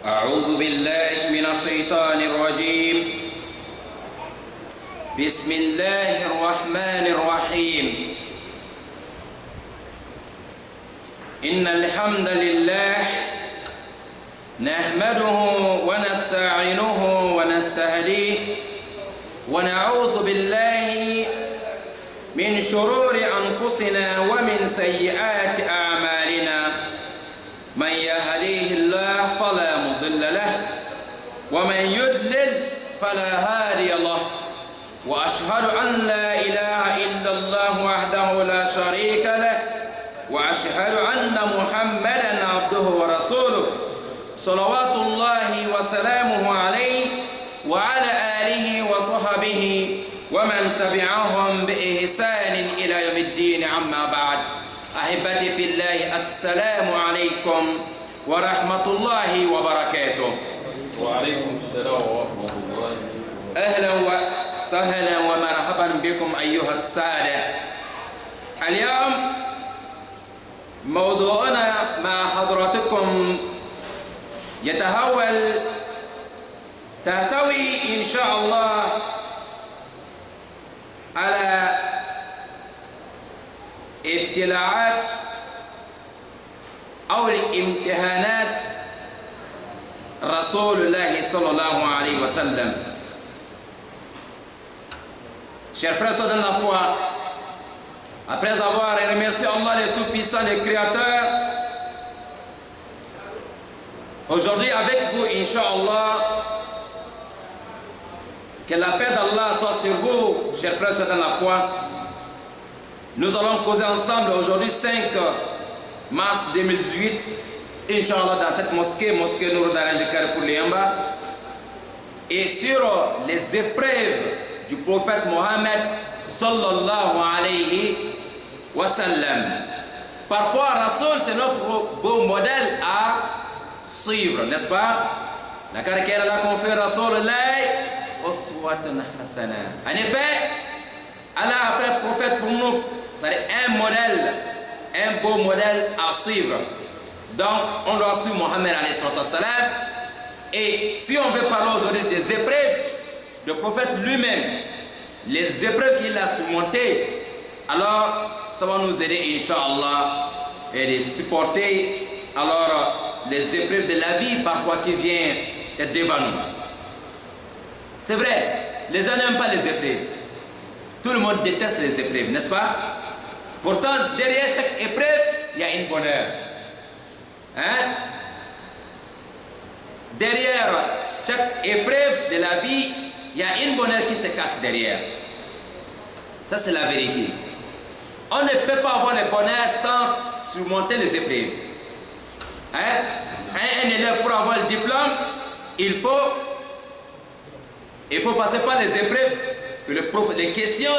أعوذ بالله من الشيطان الرجيم. بسم الله الرحمن الرحيم. إن الحمد لله نحمده ونستعينه ونستهديه ونعوذ بالله من شرور أنفسنا ومن سيئات أعمالنا. من يهديه الله فلا مضل له ومن يضلل فلا هادي له. وأشهد أن لا إله إلا الله وحده لا شريك له وأشهد أن محمدا عبده ورسوله صلوات الله وسلامه عليه وعلى آله وصحبه ومن تبعهم بإحسان إلى يوم الدين. أما بعد، أحبتي في الله، السلام عليكم ورحمة الله وبركاته. وعليكم السلام ورحمة الله. أهلا وسهلا ومرحبا بكم أيها السادة. اليوم موضوعنا مع حضراتكم تحتوي إن شاء الله على ابتلاعات أو الامتحانات رسول الله صلى الله عليه وسلم. Chers frères dans la foi, après avoir remercié Allah le Tout-Puissant, le Créateur, aujourd'hui avec vous, Inch'Allah, que la paix d'Allah soit sur vous, chers frères dans la foi. Nous allons causer ensemble aujourd'hui 5 mars 2018, Inch'Allah, dans cette mosquée Nour Daran de Carrefour Liamba, et sur les épreuves du prophète Mohammed sallallahu alayhi wa sallam. Parfois, Rasoul, c'est notre beau modèle à suivre, n'est-ce pas? La carrière a conféré Rasoul uswatun hasana. En effet, Allah a fait prophète pour nous. C'est un modèle, un beau modèle à suivre. Donc, on doit suivre Mohammed alayhi salam. Et si on veut parler aujourd'hui des épreuves, le prophète lui-même, les épreuves qu'il a surmontées, alors ça va nous aider, Inch'Allah, et de supporter alors les épreuves de la vie parfois qui viennent devant nous. C'est vrai, les gens n'aiment pas les épreuves. Tout le monde déteste les épreuves, n'est-ce pas? Pourtant, derrière chaque épreuve, il y a une bonheur. Hein? Derrière chaque épreuve de la vie, il y a une bonheur qui se cache derrière. Ça, c'est la vérité. On ne peut pas avoir le bonheur sans surmonter les épreuves. Hein? Un élève, pour avoir le diplôme, il faut passer par les épreuves. Les questions,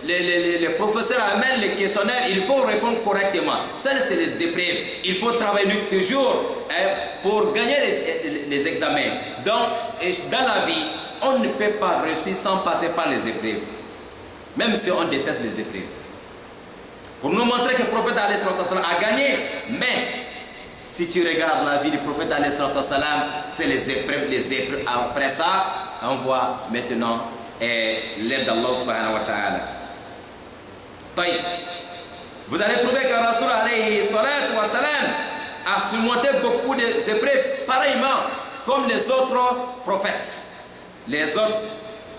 les professeurs amènent les questionnaires, il faut répondre correctement. Ça, c'est les épreuves. Il faut travailler toujours pour gagner les examens. Donc, dans la vie, on ne peut pas réussir sans passer par les épreuves. Même si on déteste les épreuves. Pour nous montrer que le prophète a gagné. Mais, si tu regardes la vie du prophète, c'est les épreuves. Après ça, on voit maintenant l'aide d'Allah subhanahu wa ta'ala. Vous allez trouver que Rasul alayhi salatu wa salam a surmonté beaucoup d'épreuves, pareillement comme les autres prophètes. Les autres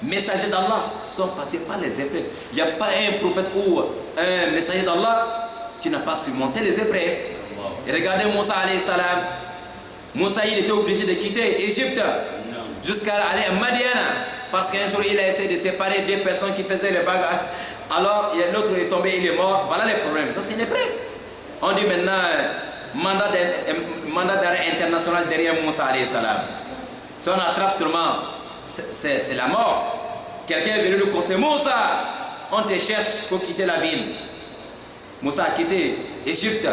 messagers d'Allah sont passés par les épreuves. Il n'y a pas un prophète ou un messager d'Allah qui n'a pas surmonté les épreuves. Et regardez Moussa alayhi salam. Moussa, il était obligé de quitter l'Égypte jusqu'à aller à Madiana. Parce qu'un jour, il a essayé de séparer deux personnes qui faisaient les bagarres. Alors, l'autre est tombé, il est mort. Voilà les problèmes. Ça, c'est une épreuve. On dit maintenant mandat d'arrêt international derrière Moussa alayhi salam. Si on attrape seulement, c'est la mort. Quelqu'un est venu nous conseiller, Moussa, on te cherche, il faut quitter la ville. Moussa a quitté l'Égypte,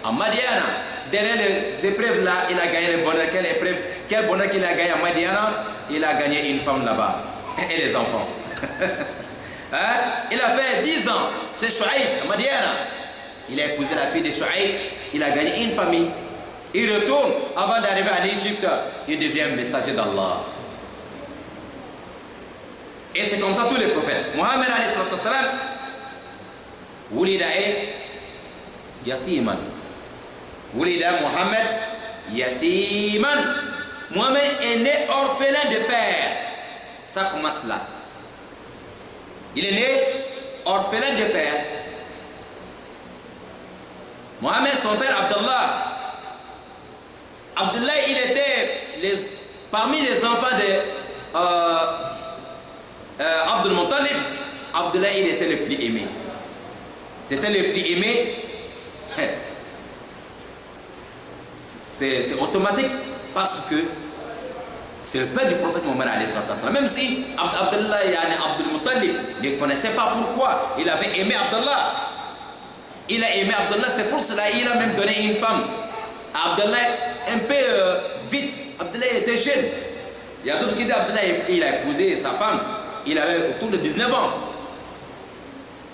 en Madiana. Derrière les épreuves là, il a gagné le bonheur. Quelle épreuve, quel bonheur qu'il a gagné à Madiana? Il a gagné une femme là-bas et les enfants. Hein? Il a fait 10 ans, c'est Chouaïb à Madiana. Il a épousé la fille de Chouaïb, il a gagné une famille. Il retourne avant d'arriver en Égypte. Il devient messager d'Allah. Et c'est comme ça tous les prophètes. Mohammed alayhi salatu wassalam, wulida yatiman. Wulida Mohammed yatiman. Mohammed est né orphelin de père. Ça commence là. Il est né orphelin de père. Mohammed, son père Abdallah. Abdallah, il était parmi les enfants de Abdul Muttalib. Abdallah, il était le plus aimé. C'était le plus aimé. C'est automatique parce que c'est le père du prophète Mohammed alayhi salatu wassalam. Même si Abdallah, Abdul Muttalib ne connaissait pas pourquoi il avait aimé Abdallah. Il a aimé Abdallah, c'est pour cela qu'il a même donné une femme. Abdallah, un peu vite, Abdallah était jeune. Il y a d'autres qui disent Abdallah, il a épousé sa femme. Il avait autour de 19 ans.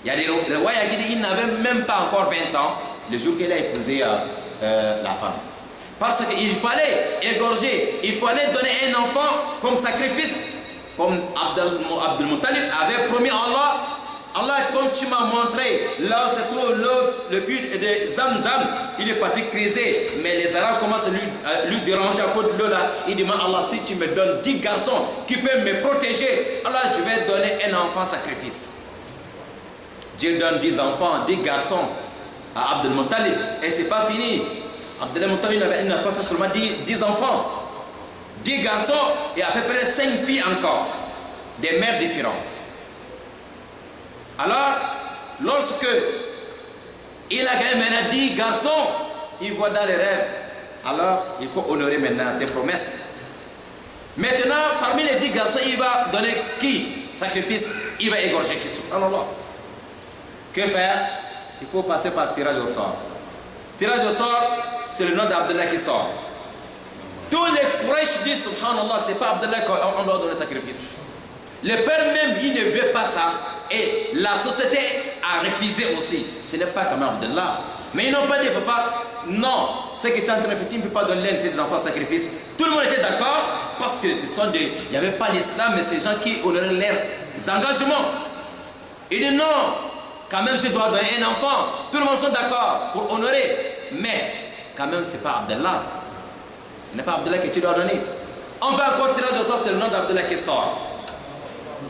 Il y a des rois qui disent qu'il n'avait même pas encore 20 ans le jour qu'il a épousé la femme. Parce qu'il fallait égorger, il fallait donner un enfant comme sacrifice. Comme Abdul Muttalib avait promis à Allah. Allah, comme tu m'as montré, là où se trouve le puits de Zamzam, il est parti criser. Mais les Arabes commencent à lui déranger à cause de l'eau là. Il demande à Allah, si tu me donnes 10 garçons qui peuvent me protéger, Allah, je vais donner un enfant sacrifice. Dieu donne 10 enfants, 10 garçons à Abdul Muttalib. Et c'est pas fini. Abdul Muttalib n'a pas fait seulement 10 enfants. 10 garçons et à peu près 5 filles encore. Des mères différentes. Alors, lorsque il a gagné maintenant 10 garçons, il voit dans les rêves. Alors, il faut honorer maintenant tes promesses. Maintenant, parmi les 10 garçons, il va donner qui? Sacrifice. Il va égorger qui? Subhanallah. Que faire? Il faut passer par tirage au sort. Tirage au sort, c'est le nom d'Abdallah qui sort. Tous les Quraysh disent, subhanallah, c'est pas Abdallah qu'on doit donner sacrifice. Le père même, il ne veut pas ça. Et la société a refusé aussi. Ce n'est pas comme Abdallah. Mais ils n'ont pas dit, papa, non, ce qui est en train de faire, tu ne peux pas donner l'unité des enfants sacrifice. Tout le monde était d'accord parce que ce sont des. Il n'y avait pas l'islam, mais ces gens qui honoraient leurs engagements. Il dit non, quand même, je dois donner un enfant. Tout le monde sont d'accord pour honorer. Mais quand même, ce n'est pas Abdallah. Ce n'est pas Abdallah que tu dois donner. On va encore tirer de ça, c'est le nom d'Abdallah qui sort.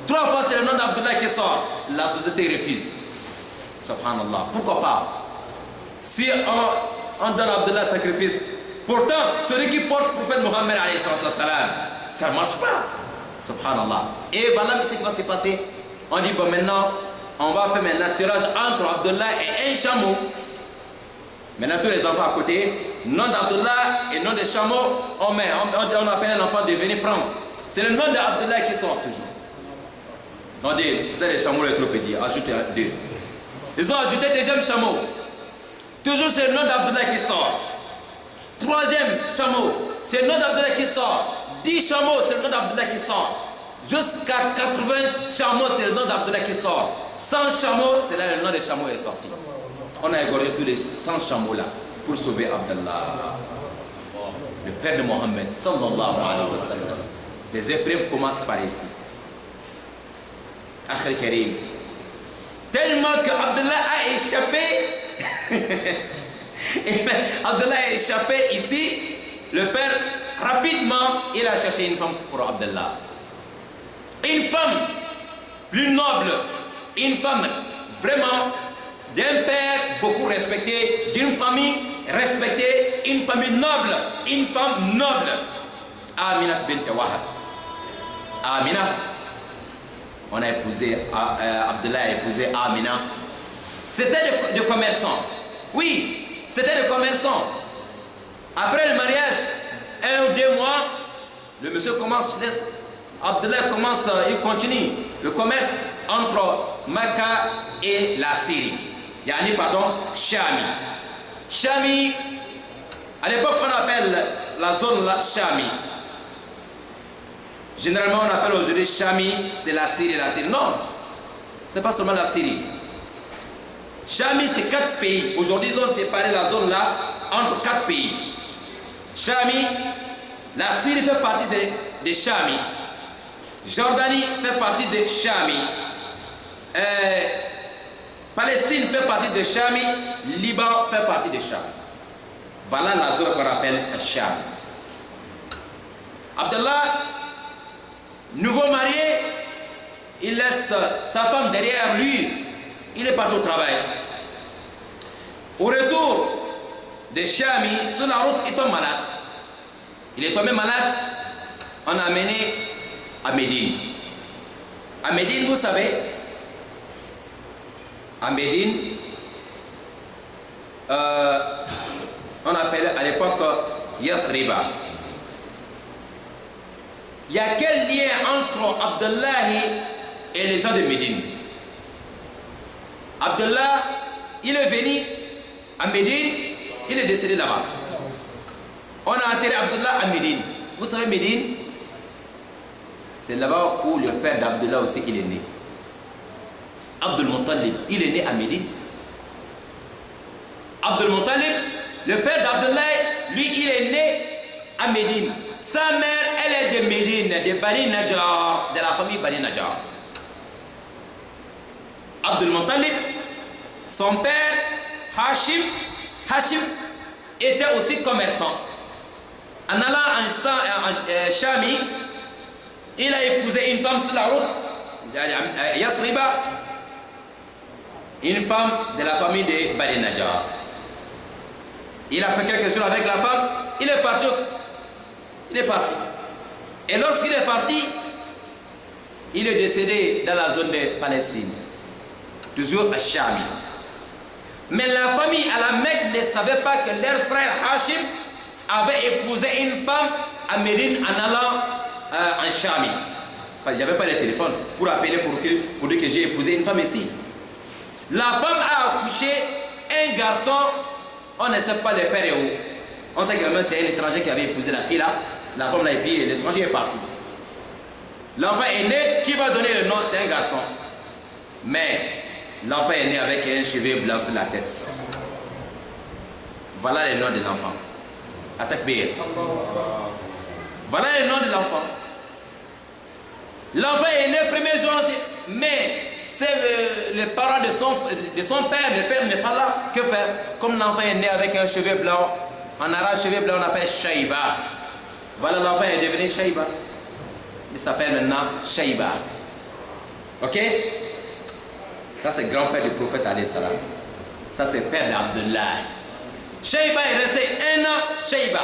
3 fois c'est le nom d'Abdallah qui sort. La société refuse. Subhanallah. Pourquoi pas? Si on donne Abdallah sacrifice, pourtant celui qui porte le prophète Mohammed alayhi salatu wassalam, ça ne marche pas. Subhanallah. Et voilà ce qui va se passer. On dit bon maintenant, on va faire maintenant tirage entre Abdallah et un chameau. Maintenant tous les enfants à côté, nom d'Abdallah et nom de chameau, on appelle l'enfant de venir prendre. C'est le nom d'Abdallah qui sort toujours. On dit, peut-être les chameaux sont trop petits, ajoutez 2. Ils ont ajouté 2e chameau. Toujours c'est le nom d'Abdallah qui sort. 3e chameau, c'est le nom d'Abdallah qui sort. 10 chameaux, c'est le nom d'Abdallah qui sort. Jusqu'à 80 chameaux, c'est le nom d'Abdallah qui sort. 100 chameaux, c'est là le nom des chameaux est sorti. On a égorgé tous les 100 chameaux là pour sauver Abdallah, le père de Mohammed sallallahu alayhi wa sallam. Les épreuves commencent par ici. Akhir Karim. Tellement que Abdallah a échappé. Abdallah a échappé ici. Le père, rapidement, il a cherché une femme pour Abdallah. Une femme plus noble. Une femme vraiment d'un père beaucoup respecté, d'une famille respectée, une famille noble, une femme noble. Aminat bint Wahab. Amina. On a épousé, Abdallah a épousé Amina. C'était des commerçants. Oui, c'était des commerçants. Après le mariage, 1 ou 2 mois, le monsieur commence, Abdallah commence, il continue le commerce entre Mecca et la Syrie. Yani, pardon, Chami. Chami, à l'époque, on appelle la zone là Chami. Généralement, on appelle aujourd'hui Chami, c'est la Syrie, Non, c'est pas seulement la Syrie. Chami, c'est 4 pays. Aujourd'hui, ils ont séparé la zone là entre 4 pays. Chami, la Syrie fait partie de Chami. Jordanie fait partie de Chami. Palestine fait partie de Chami. Liban fait partie de Chami. Voilà la zone qu'on appelle Cham. Abdallah, nouveau marié, il laisse sa femme derrière lui. Il est parti au travail. Au retour de Chami, sur la route, il tombe malade. Il est tombé malade. On l'a amené à Médine. À Médine, vous savez, à Médine, on appelait à l'époque Yasriba. Il y a quel lien entre Abdallah et les gens de Médine? Abdallah, il est venu à Médine, il est décédé là-bas. On a enterré Abdallah à Médine. Vous savez Médine? C'est là-bas où le père d'Abdallah aussi il est né. Abdul Muttalib, il est né à Médine. Abdul Muttalib, le père d'Abdallah, lui il est né à Médine. Sa mère, elle est de Médine, de Bani Najjar, de la famille Bani Najjar. Abdul Muttalib, son père, Hashim était aussi commerçant. En allant en Chami, il a épousé une femme sur la route, Yasriba, une femme de la famille de Bani Najjar. Il a fait quelque chose avec la femme, il est parti. Il est parti. Et lorsqu'il est parti, il est décédé dans la zone de Palestine, toujours à Chami. Mais la famille à la Mecque ne savait pas que leur frère Hashim avait épousé une femme à Médine en allant en Chami. Parce qu'il n'y avait pas de téléphone pour appeler pour dire que j'ai épousé une femme ici. La femme a accouché un garçon, on ne sait pas le père et où. On sait que c'est un étranger qui avait épousé la fille là. La femme l'a épié, l'étranger est parti. L'enfant est né, qui va donner le nom? C'est un garçon. Mais l'enfant est né avec un cheveu blanc sur la tête. Voilà le nom de l'enfant. Atakbir. Voilà le nom de l'enfant. L'enfant est né premier jour, mais c'est les parents de son père. Le père n'est pas là. Que faire? Comme l'enfant est né avec un cheveu blanc, en arabe, cheveu blanc, on appelle Shaïba. Voilà, l'enfant est devenu Shaïba. Il s'appelle maintenant Shaïba. Ok? Ça, c'est le grand-père du prophète alayhi salam. Ça, c'est le père d'Abdullah. Shaïba est resté 1 an, Shaïba.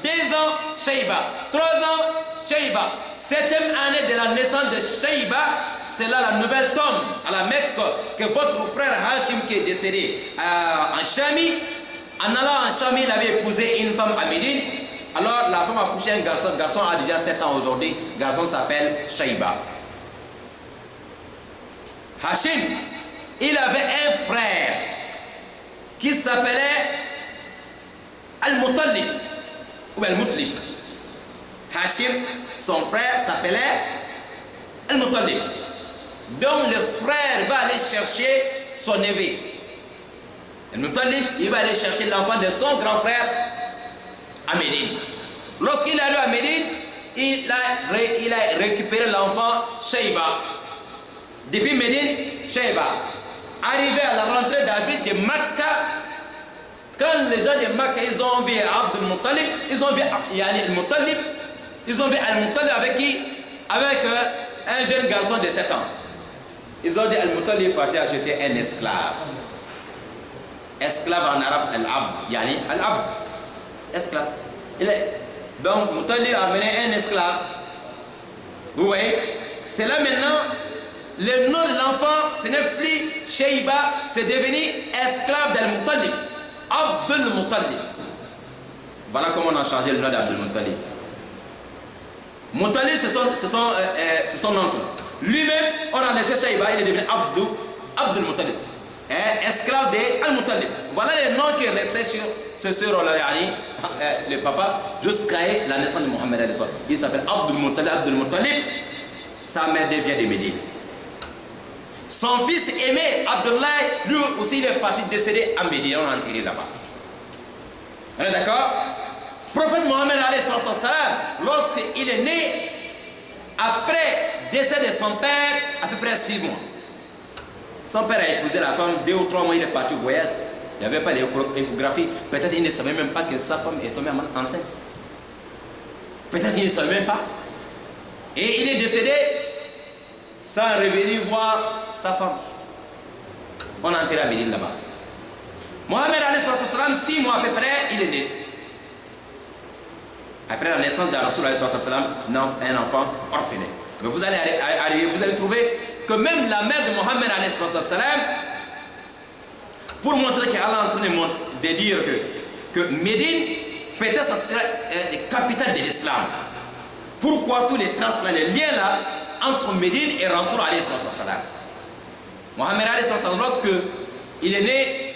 2 ans, Shaïba. 3 ans, Shaïba. 7e année de la naissance de Shaïba, c'est là la nouvelle tombe à la Mecque que votre frère Hashim qui est décédé en Chami. En allant en Chami, il avait épousé une femme à Médine. Alors la femme a couché un garçon. Le garçon a déjà 7 ans aujourd'hui. Le garçon s'appelle Shaïba. Hashim, il avait un frère qui s'appelait Al-Muttalib ou Al-Mutlib. Hashim, son frère s'appelait Al-Muttalib. Donc le frère va aller chercher son neveu. Al-Muttalib, il va aller chercher l'enfant de son grand frère à Médine. Lorsqu'il arrive à Médine, il a récupéré l'enfant Shaïba. Depuis Médine, Shaïba. Arrivé à la rentrée de la ville de Makkah, quand les gens de Makkah ils ont vu Abdul Muttalib, ils ont vu Al-Muttalib, ils ont vu Al-Muttalib avec qui? Avec un jeune garçon de 7 ans. Ils ont dit Al-Muttalib est parti acheter un esclave. Esclave en arabe, Al-Abd, yani Al-Abd. Esclave. Donc Muttalib a amené un esclave. Vous voyez? C'est là maintenant, le nom de l'enfant, ce n'est plus Shaïba, c'est devenu esclave d'Al-Muttalib. Abdul Muttalib. Voilà comment on a changé le nom d'Abdul Muttalib. Muttalib, c'est son oncle. Lui-même, on a laissé Shaïba, il est devenu Abdul Muttalib. Esclave d'Al-Muttalib. Voilà les noms qui est resté sur le papa jusqu'à la naissance de Mohammed. Il s'appelle Abdul Muttalib. Sa mère devient de Médine. Son fils aimé, Abdullah, lui aussi il est parti décédé à Médine. On l'a enterré là-bas. On est d'accord? Prophète Mohammed, lorsqu'il est né, après décès de son père, à peu près 6 mois. Son père a épousé la femme, 2 ou 3 mois, il est parti au voyage. Il n'y avait pas d'échographie. Peut-être qu'il ne savait même pas que sa femme est tombée enceinte. Peut-être qu'il ne savait même pas. Et il est décédé sans revenir voir sa femme. On a enterré à Médine là-bas. Mohammed, 6 mois à peu près, il est né. Après la naissance de Rasoul, un enfant orphelin. Mais vous allez arriver, vous allez trouver que même la mère de Mohammed, pour montrer qu'elle est en train de dire que Médine, peut-être ça sera la capitale de l'islam. Pourquoi tous les traces là, les liens là, entre Médine et Rasoul, Mohammed, lorsque il est né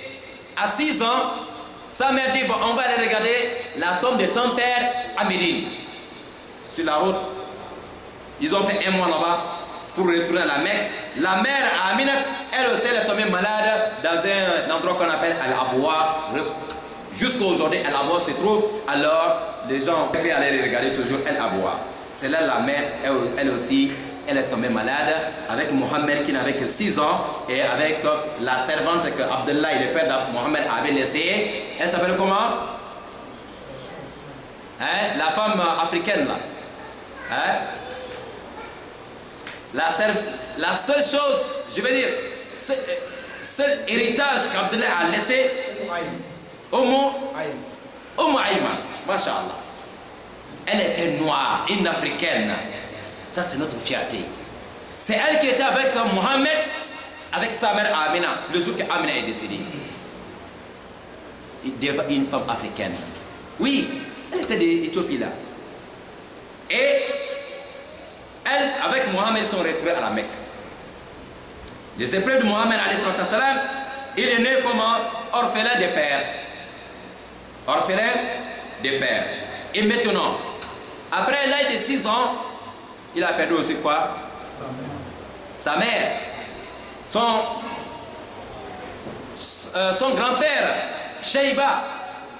à 6 ans, sa mère dit, bon, on va aller regarder la tombe de ton père à Médine. Sur la route, ils ont fait 1 mois là-bas pour retourner à la Mecque. La mère Amina, elle aussi, elle est tombée malade dans un endroit qu'on appelle Al-Abwa. Jusqu'à aujourd'hui, Al-Abwa se trouve. Alors, les gens peuvent aller regarder toujours Al-Abwa. C'est là la mère, elle aussi, elle est tombée malade avec Mohammed qui n'avait que 6 ans et avec la servante que Abdullah, le père de Mohammed, avait laissée. Elle s'appelle comment? Hein? La femme africaine là. Hein? La seule chose, je veux dire, seul héritage qu'Abdullah a laissé, Oumou Aïman, Masha'Allah. Elle était noire, une africaine. Ça, c'est notre fierté. C'est elle qui était avec Mohammed, avec sa mère Amina, le jour qu'Amina est décédée. Une femme africaine. Oui, elle était d'Éthiopie là. Et elle, avec Mohammed, sont retrouvés à la Mecque. Les épreuves de Mohammed, il est né comme orphelin de père. Orphelin de père. Et maintenant, après l'âge de 6 ans, il a perdu aussi quoi? Sa mère. Son grand-père, Shaïba.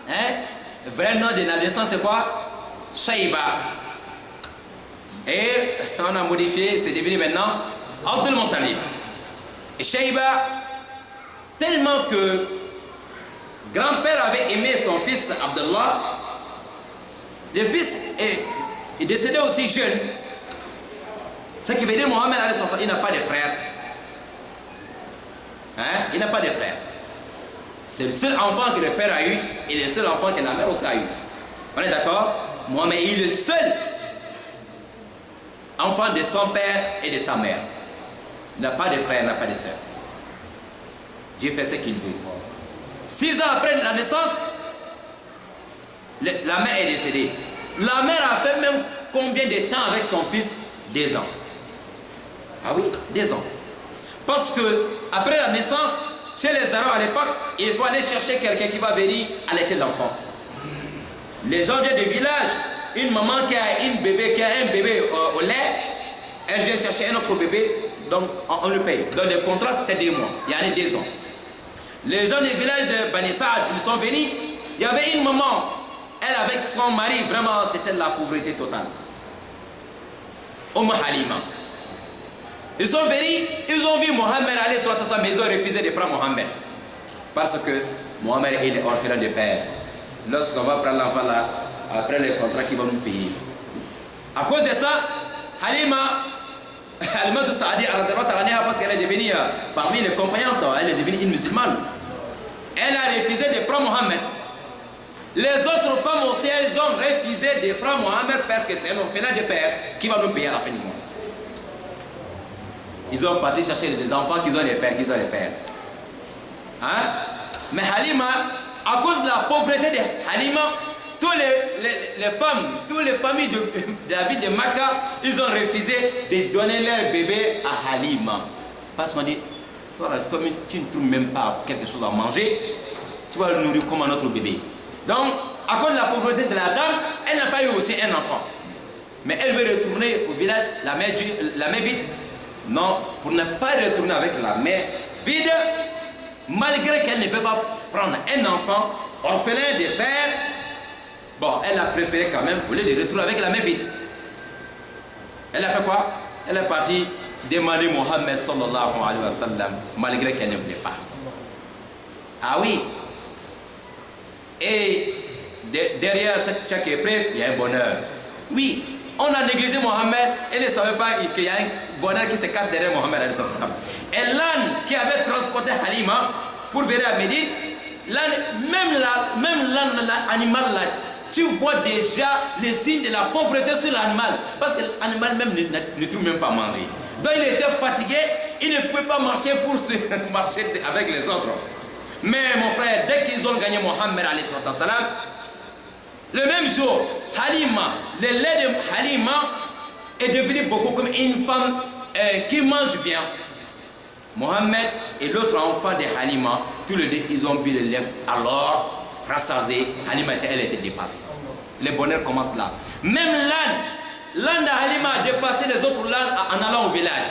Hein? Le vrai nom de la naissance, c'est quoi? Shaïba. Et on a modifié, c'est devenu maintenant Abdul Muttalib. Et Shaïba, tellement que grand-père avait aimé son fils Abdullah, le fils est décédé aussi jeune. Ce qui veut dire Mohammed, il n'a pas de frère. Hein? Il n'a pas de frère. C'est le seul enfant que le père a eu et le seul enfant que la mère aussi a eu. On est d'accord? Mohammed est le seul enfant de son père et de sa mère. Il n'a pas de frère, il n'a pas de soeur. Dieu fait ce qu'il veut. 6 ans après la naissance, la mère est décédée. La mère a fait même combien de temps avec son fils? 2 ans. Ah oui, 2 ans. Parce que après la naissance, chez les Arabes à l'époque, il faut aller chercher quelqu'un qui va venir allaiter l'enfant. Les gens viennent du village, une maman qui a un bébé au lait, elle vient chercher un autre bébé, donc on le paye. Donc le contrat c'était 2 mois, il y en a 2 ans. Les gens du village de Bani Saad, ils sont venus, il y avait une maman, elle avec son mari, vraiment c'était la pauvreté totale. Halima. Ils sont venus, ils ont vu Mohammed aller sur sa maison et refuser de prendre Mohammed. Parce que Mohammed est orphelin de père. Lorsqu'on va prendre l'enfant là, après le contrat qu'ils vont nous payer. À cause de ça, Halima de Saadi, parce qu'elle est devenue parmi les compagnons, elle est devenue une musulmane. Elle a refusé de prendre Mohammed. Les autres femmes aussi, elles ont refusé de prendre Mohammed parce que c'est un orphelin de père qui va nous payer à la fin du mois. Ils ont parti chercher des enfants qui ont des pères, Hein? Mais Halima, à cause de la pauvreté de Halima, toutes les femmes, toutes les familles de la ville de Makkah, ils ont refusé de donner leur bébé à Halima. Parce qu'on dit, toi, tu ne trouves même pas quelque chose à manger, tu vas le nourrir comme un autre bébé. Donc, à cause de la pauvreté de la dame, elle n'a pas eu aussi un enfant. Mais elle veut retourner au village, la main vide. Non, pour ne pas retourner avec la main vide, malgré qu'elle ne veut pas prendre un enfant orphelin de père, Bon, elle a préféré quand même, au lieu de retourner avec la main vide. Elle a fait quoi? Elle est partie demander Mohammed sallallahu alayhi wa sallam, malgré qu'elle ne voulait pas. Ah oui. Et derrière chaque épreuve, il y a un bonheur. Oui, on a négligé Mohammed et ne savait pas qu'il y a un bonheur qui se cache derrière Mohammed alayhi wa sallam. Et l'âne qui avait transporté Halima pour venir à Médine, même l'âne animal là, tu vois déjà les signes de la pauvreté sur l'animal. Parce que l'animal même ne trouve même pas à manger. Donc il était fatigué, il ne pouvait pas marcher pour se marcher avec les autres. Mais mon frère, dès qu'ils ont gagné Mohammed alayhi wa sallam, le même jour, Halima, le lait de Halima est devenu beaucoup comme une femme qui mange bien. Mohammed et l'autre enfant de Halima, tous les deux, ils ont bu le lait. Alors, rassasié, Halima, elle était dépassée. Le bonheur commence là. Même l'âne de Halima a dépassé les autres l'ânes en allant au village.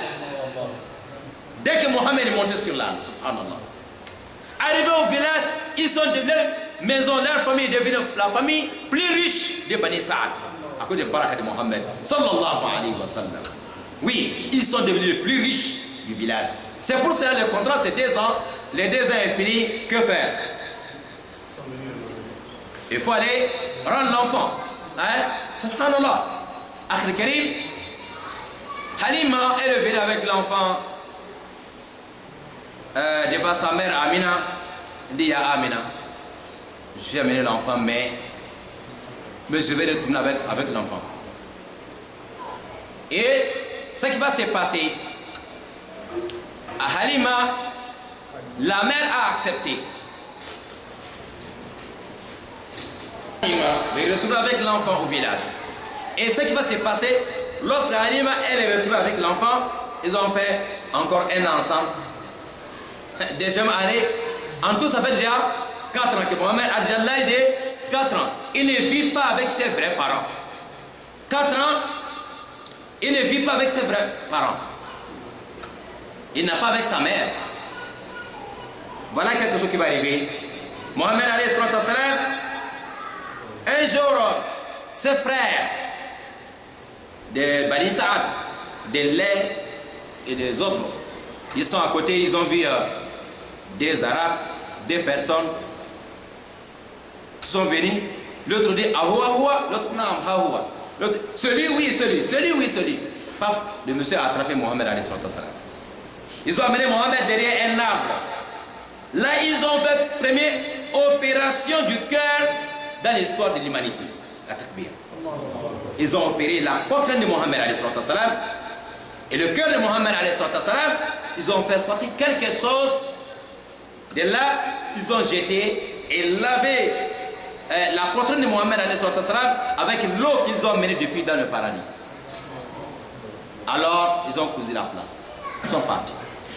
Dès que Mohammed est monté sur l'âne, subhanallah. Arrivé au village, ils sont devenus maison, leur famille est devenue la famille plus riche de Bani Saad. À cause de Baraka de Mohammed, sallallahu alayhi wa sallam. Oui, ils sont devenus les plus riches du village. C'est pour ça que le contrat c'est 2 ans. Les 2 ans est fini, que faire? Il faut aller rendre l'enfant. Hein? Subhanallah. Akhir Karim, Halima est venue avec l'enfant devant sa mère Amina. Il dit à Amina, j'ai amené l'enfant, mais je vais retourner avec l'enfant. Et ce qui va se passer, à Halima, la mère a accepté. Halima va retourner avec l'enfant au village. Et ce qui va se passer, lorsque Halima elle est retournée avec l'enfant, ils ont fait encore un an ensemble. Deuxième année, en tout ça fait déjà 4 ans que Mohammed a déjà l'âge de 4 ans. Il ne vit pas avec ses vrais parents. 4 ans, il ne vit pas avec ses vrais parents. Il n'a pas avec sa mère. Voilà quelque chose qui va arriver. Mohammed alayhi salam, un jour, ses frères de Bani Saad, de lait et des autres, ils sont à côté, ils ont vu des Arabes, des personnes qui sont venus. L'autre dit Ahoua, Ahoua, l'autre Naam, Ahoua. Celui, oui, celui, oui, celui. Paf, le monsieur a attrapé Mohammed alayhi salam. Ils ont amené Mohammed derrière un arbre. Là, ils ont fait première opération du cœur dans l'histoire de l'humanité. La takbir. Ils ont opéré la poitrine de Mohammed alayhi salam et le cœur de Mohammed alayhi salam. Ils ont fait sortir quelque chose. De là, ils ont jeté et lavé la poitrine de Mohammed alayhi salam avec l'eau qu'ils ont menée depuis dans le paradis. Alors, ils ont cousu la place. Ils sont partis.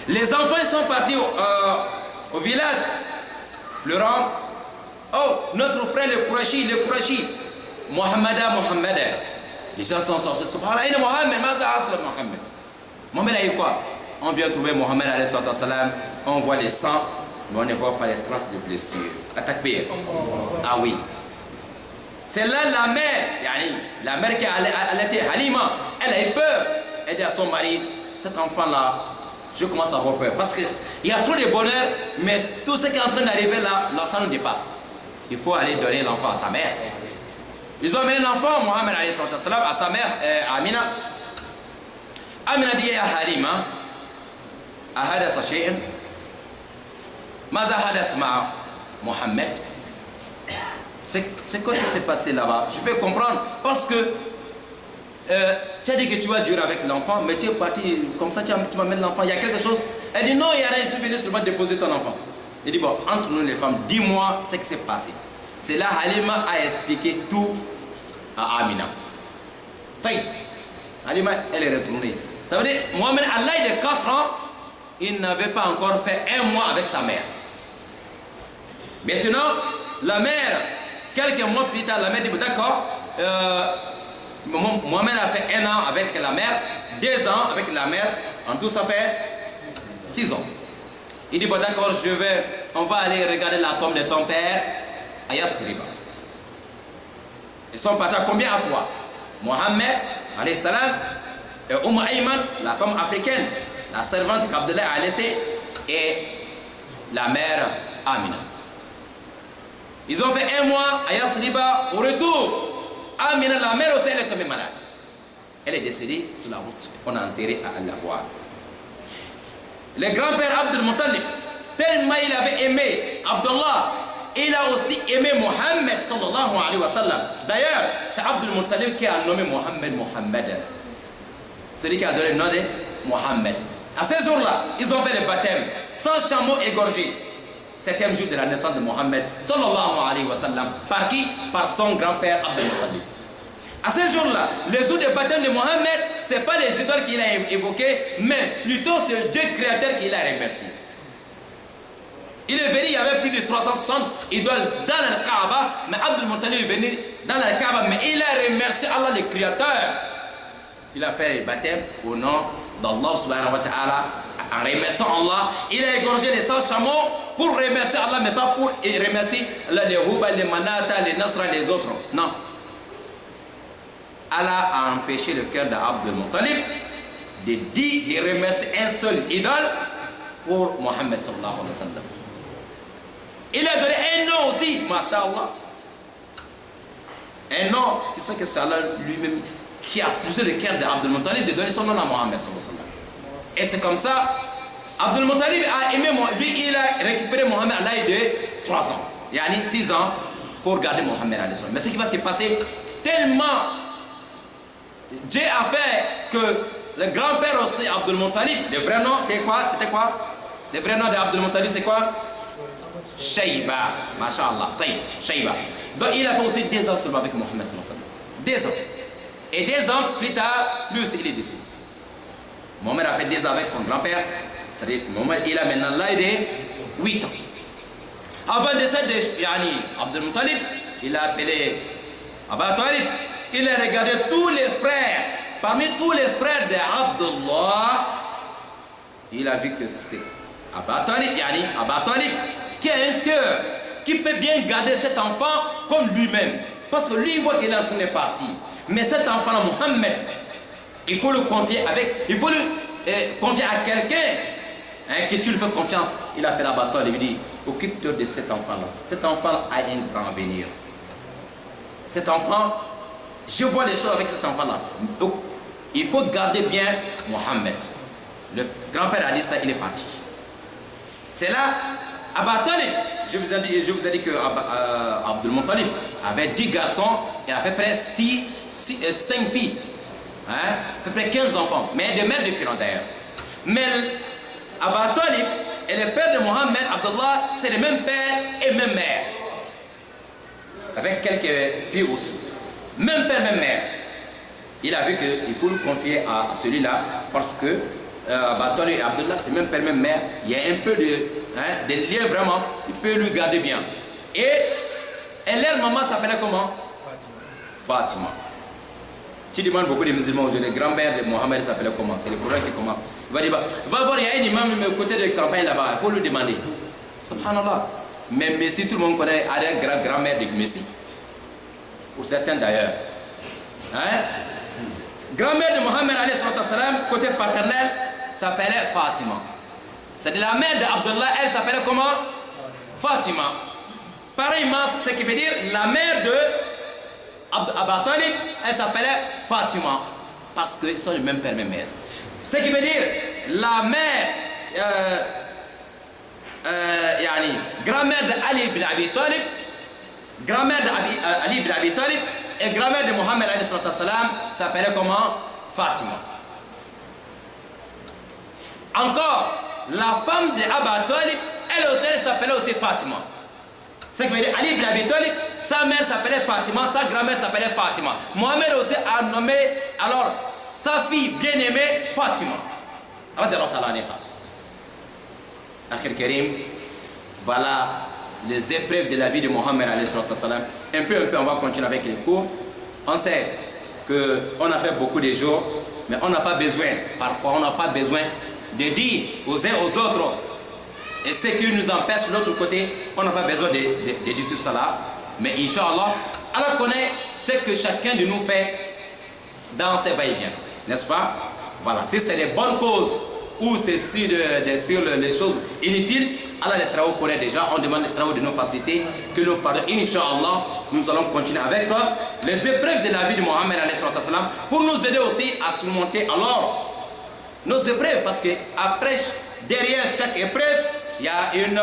Les enfants ils sont partis au village, pleurant. Oh, notre frère le Qurashi, Mohammed. Les gens sont sortis. Subhanallah, Mohammed, Mohammed. Mohammed a eu quoi? On vient trouver Mohammed alayhi salam, on voit les sangs, mais on ne voit pas les traces de blessures. Atakbir. Ah oui. C'est là la mère qui a allaité Halima, elle a eu peur. Elle dit à son mari, cet enfant-là, je commence à avoir peur. Parce qu'il y a trop de bonheur, mais tout ce qui est en train d'arriver là, ça nous dépasse. Il faut aller donner l'enfant à sa mère. Ils ont amené l'enfant, Mohammed alayhi salam, à sa mère, Amina. Amina dit à Halima, أحدث شيئا ماذا حدث مع Mohammed? C'est quoi qui s'est passé là-bas? Je peux comprendre parce que tu as dit que tu vas durer avec l'enfant, mais tu es parti comme ça, tu m'amènes l'enfant, il y a quelque chose. Elle dit non, il n'y a rien, je suis venu seulement déposer ton enfant. Il dit bon, entre nous les femmes, dis-moi ce qui s'est passé. C'est là Halima a expliqué tout à Amina. Halima, elle est retournée. Ça veut dire, Mohammed, à l'âge de 4 ans, il n'avait pas encore fait 1 mois avec sa mère. Maintenant, la mère, quelques mois plus tard, la mère dit d'accord, Mohammed a fait 1 an avec la mère, 2 ans avec la mère, en tout ça fait 6 ans. Il dit bon d'accord, on va aller regarder la tombe de ton père à Yastriba. Ils sont partis à combien? À 3. Mohammed, alayhi salam, et Ayman, la femme africaine, la servante qu'Abdullah a laissée, et la mère Amina. Ils ont fait 1 mois à Yasriba. Au retour, Amina, la mère aussi, elle est tombée malade. Elle est décédée sur la route. On a enterré à Al-Abwa. Le grand-père Abdul Muttalib, tellement il avait aimé Abdullah, il a aussi aimé Mohammed sallallahu alayhi wa sallam. D'ailleurs, c'est Abdul Muttalib qui a nommé Mohammed. Celui qui a donné le nom de Mohammed. À ce jour-là, ils ont fait le baptême sans chameau égorgé. 7e jour de la naissance de Mohammed sallallahu alayhi wa sallam. Par qui? Par son grand-père Abdul Muttalib. À ce jour-là, le jour du baptême de Mohammed, ce n'est pas les idoles qu'il a évoquées, mais plutôt c'est Dieu créateur qu'il a remercié. Il est venu, il y avait plus de 360 idoles dans le Kaaba, mais Abdul Muttalib est venu dans le Kaaba, mais il a remercié Allah le créateur. Il a fait le baptême au nom d'Allah subhanahu wa ta'ala. En remerciant Allah, il a égorgé les 100 chameaux pour remercier Allah, mais pas pour remercier les Huba, les Manata, les Nasra, les autres. Non. Allah a empêché le cœur d'Abdul Muttalib de remercier un seul idole pour Mohammed sallallahu alayhi wa sallam. Il a donné un nom aussi, masha'Allah. Un nom, tu sais que c'est Allah lui-même qui a poussé le cœur d'Abdul Muttalib de donner son nom à Mohammed sallallahu alayhi wa sallam. Et c'est comme ça, Abdul Muttalib a aimé, lui il a récupéré Mohammed à l'âge de 3 ans, yani 6 ans pour garder Mohammed alayhi wa sallam. Mais ce qui va se passer, tellement Dieu a fait que le grand-père aussi, Abdul Muttalib, le vrai nom c'est quoi? C'était quoi? Le vrai nom d'Abdul Muttalib c'est quoi? Shayba, masha'Allah, Shayba. Donc il a fait aussi 2 ans seulement avec Mohammed sallallahu alayhi wa sallam. 2 ans. Et 2 ans plus tard, lui aussi il est décédé. Mohammed a fait 2 ans avec son grand-père. C'est-à-dire, Mohammed il a maintenant l'âge de 8 ans. Avant de décès de Abdul Muttalib, il a appelé Abu Talib. Il a regardé tous les frères. Parmi tous les frères d'Abdullah, il a vu que c'est Abu Talib qui a un cœur, qui peut bien garder cet enfant comme lui-même. Parce que lui, il voit qu'il est en train de partir. Mais cet enfant-là, Mohammed, il faut le confier confier à quelqu'un que tu lui fais confiance. Il appelle Abu Talib, il dit, occupe-toi de cet enfant-là. Cet enfant a un grand avenir. Cet enfant, je vois les choses avec cet enfant-là. Il faut garder bien Mohammed. Le grand-père a dit ça, il est parti. C'est là, Abu Talib, je vous ai dit que Abdul Muttalib avait 10 garçons et à peu près 5 filles. À peu près 15 enfants, mais des mères différentes d'ailleurs. Mais Abu Talib et le père de Mohammed, Abdullah, c'est le même père et même mère. Avec quelques filles aussi. Même père, même mère. Il a vu qu'il faut le confier à celui-là parce que Abu Talib et Abdullah, c'est même père, même mère. Il y a un peu de lien vraiment, il peut lui garder bien. Et leur maman s'appelait comment? Fatima. Tu demandes beaucoup de musulmans aujourd'hui, les grand-mères de Mohammed s'appelaient comment? C'est le problème qui commence. Il va dire, va voir, il y a un imam au côté de la campagne là-bas, il faut lui demander. Subhanallah. Mais Messi, tout le monde connaît la grand-mère de Messi. Pour certains d'ailleurs. Grand-mère de Mohammed, côté paternel, s'appelait Fatima. C'est de la mère d'Abdullah, elle s'appelait comment? Fatima. Pareillement, ce qui veut dire la mère de Abu Talib, elle s'appelait Fatima. Parce qu'ils sont le même père, même mère. Ce qui veut dire la mère, grand-mère d'Ali ibn Abi Talib, grand-mère d'Ali ibn Abi Talib et grand-mère de Mohammed s'appelait comment? Fatima. Encore, la femme d'Abu Talib, elle aussi s'appelait aussi Fatima. Ce qui veut dire Ali ibn Abi Talib, sa mère s'appelait Fatima, sa grand-mère s'appelait Fatima. Mohammed aussi a nommé alors sa fille bien-aimée Fatima. Akhir Karim, voilà les épreuves de la vie de Mohammed. Un peu, on va continuer avec les cours. On sait qu'on a fait beaucoup de jours, mais on n'a pas besoin, parfois on n'a pas besoin de dire aux uns aux autres. Et ce qui nous empêche de l'autre côté, on n'a pas besoin de dire tout cela. Mais Inch'Allah, Allah connaît ce que chacun de nous fait dans ses va-et-vient, n'est-ce pas? Voilà, si c'est des bonnes causes ou c'est sur les choses inutiles, Allah les travaux connaît déjà, on demande les travaux de nous faciliter, que nous pardonne. Inch'Allah, nous allons continuer avec les épreuves de la vie de Mohammed pour nous aider aussi à surmonter alors nos épreuves, parce que après, derrière chaque épreuve, il y a une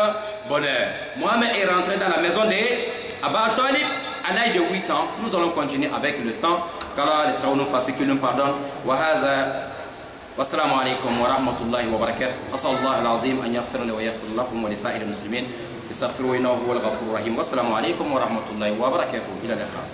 bonheur. Mohammed est rentré dans la maison de Abu Talib à l'âge de 8 ans. Nous allons continuer avec le temps, qu'Allah les travaux nous facilitent, que nous pardonne. والسلام عليكم ورحمة الله وبركاته. أسأل الله العظيم أن يغفر لي ويغفر لكم ولسائر المسلمين. استغفروه إنه هو الغفور الرحيم. والسلام عليكم ورحمة الله وبركاته. إلى اللقاء.